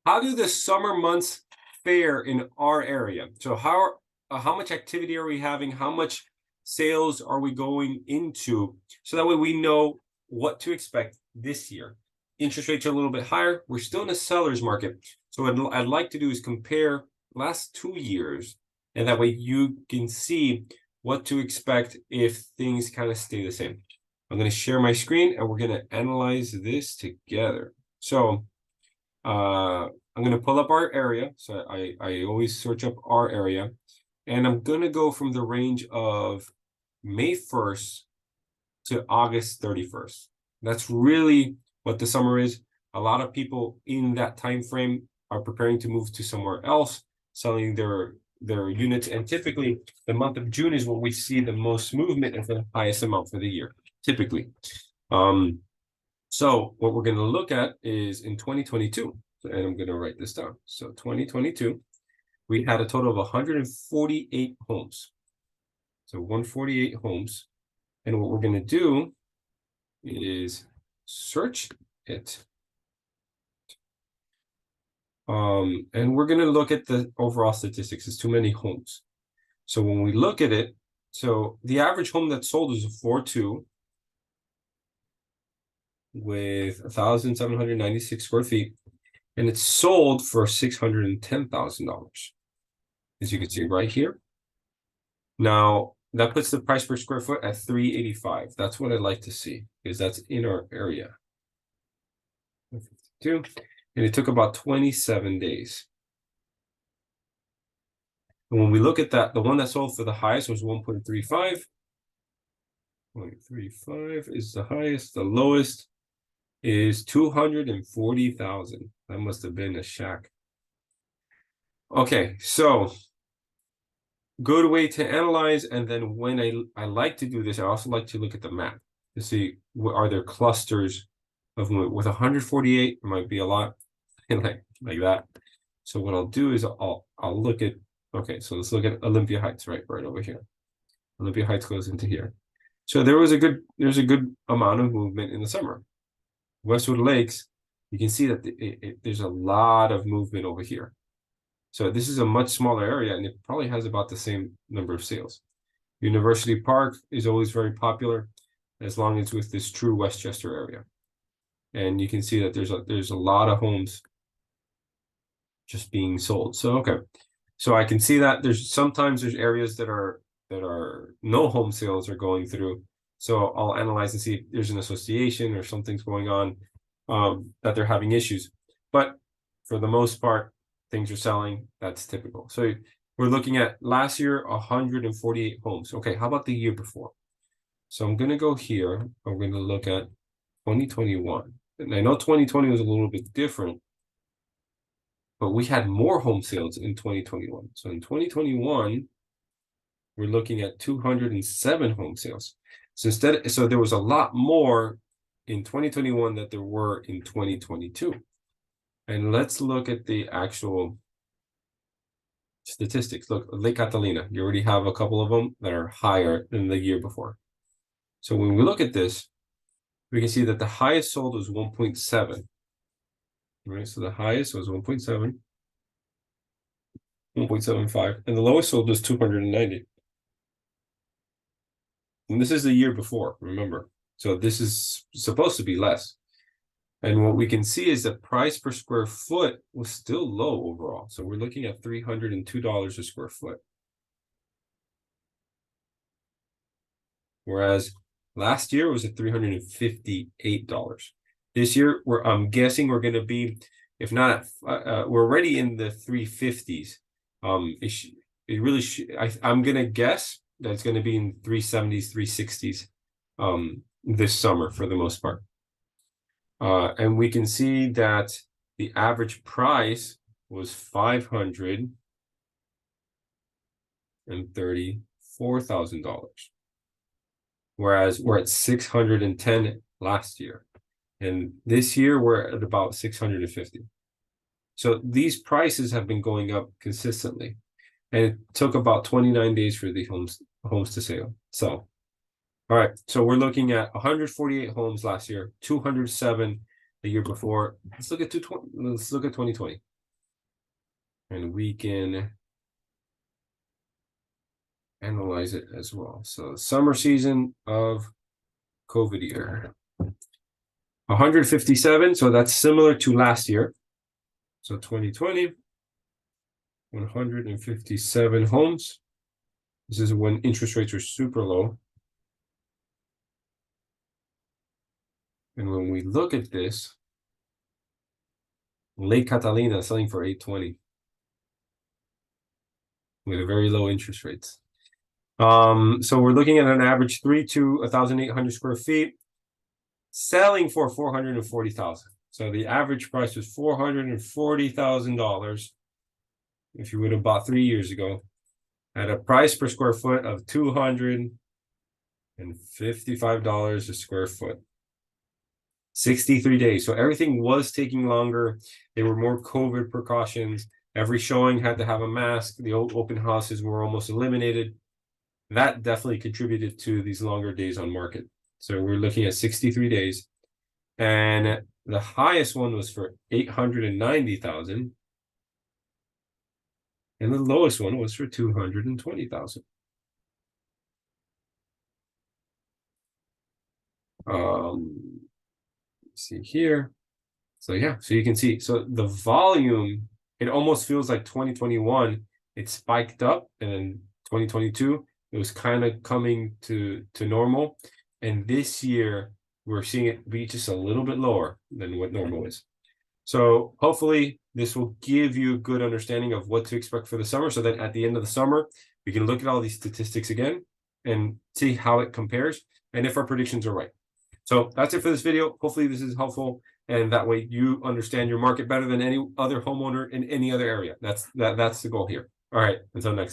how do the summer months fare in our area? So how much activity are we having? How much sales are we going into? So that way we know what to expect this year. Interest rates are a little bit higher. We're still in a seller's market. So what I'd like to do is compare last 2 years, and that way you can see what to expect if things kind of stay the same. I'm going to share my screen and we're going to analyze this together. So I'm going to pull up our area. So I always search up our area, and I'm going to go from the range of May 1st to August 31st. That's really what the summer is. A lot of people in that time frame are preparing to move to somewhere else, selling their units, and typically the month of June is when we see the most movement and the highest amount for the year, typically. So what we're going to look at is in 2022, and I'm going to write this down. So 2022, we had a total of 148 homes. So 148 homes. And what we're going to do is search it. And we're going to look at the overall statistics. It's too many homes. So when we look at it, so the average home that sold is a 4.2 with 1,796 square feet, and it's sold for $610,000, as you can see right here. Now that puts the price per square foot at $385. That's what I'd like to see, because that's in our area. 52, and it took about 27 days. And when we look at that, the one that sold for the highest was 1.35. 0.35 is the highest. The lowest is 240,000. That must have been a shack. Okay, so good way to analyze. And then when I like to do this, I also like to look at the map to see what are there clusters of movement. With 148, it might be a lot like that. So what I'll do is I'll look at, okay, so let's look at Olympia Heights right over here. Olympia Heights goes into here. So there's a good amount of movement in the summer. Westwood Lakes, you can see that there's a lot of movement over here. So this is a much smaller area, and it probably has about the same number of sales. University Park is always very popular, as long as with this true Westchester area. And you can see that there's a lot of homes just being sold. So okay, so I can see that sometimes there's areas that are no home sales are going through. So I'll analyze and see if there's an association or something's going on, that they're having issues. But for the most part, things are selling. That's typical. So we're looking at last year, 148 homes. Okay, how about the year before? So I'm going to go here. I'm going to look at 2021. And I know 2020 was a little bit different, but we had more home sales in 2021. So in 2021, we're looking at 207 home sales. So there was a lot more in 2021 than there were in 2022. And let's look at the actual statistics. Look, Lake Catalina, you already have a couple of them that are higher than the year before. So when we look at this, we can see that the highest sold was 1.7. Right, so the highest was 1.7, 1.75, and the lowest sold was 290. And this is the year before, remember. So this is supposed to be less. And what we can see is that price per square foot was still low overall. So we're looking at $302 a square foot. Whereas last year was at $358. This year, I'm guessing we're going to be, if not, we're already in the 350s. It really I'm going to guess that it's going to be in 370s, 360s this summer for the most part. And we can see that the average price was $534,000, whereas we're at $610 last year, and this year we're at about $650. So these prices have been going up consistently, and it took about 29 days for the homes to sell. So, all right, so we're looking at 148 homes last year, 207 the year before. Let's look at 2020. and we can analyze it as well. So summer season of COVID year. 157, so that's similar to last year. So 2020, 157 homes. This is when interest rates are super low. And when we look at this, Lake Catalina selling for 820 with a very low interest rates. So we're looking at an average 3 to 1,800 square feet, selling for 440,000. So the average price was $440,000 if you would have bought 3 years ago, at a price per square foot of $255 a square foot. 63 days. So everything was taking longer. There were more COVID precautions. Every showing had to have a mask. The old open houses were almost eliminated. That definitely contributed to these longer days on market. So we're looking at 63 days. And the highest one was for 890,000. And the lowest one was for 220,000. See here. So yeah, so you can see, so the volume, it almost feels like 2021, it spiked up, and then 2022, it was kind of coming to normal. And this year, we're seeing it be just a little bit lower than what normal is. So hopefully this will give you a good understanding of what to expect for the summer, so that at the end of the summer, we can look at all these statistics again and see how it compares and if our predictions are right. So that's it for this video. Hopefully this is helpful, and that way you understand your market better than any other homeowner in any other area. That's the goal here. All right, until next time.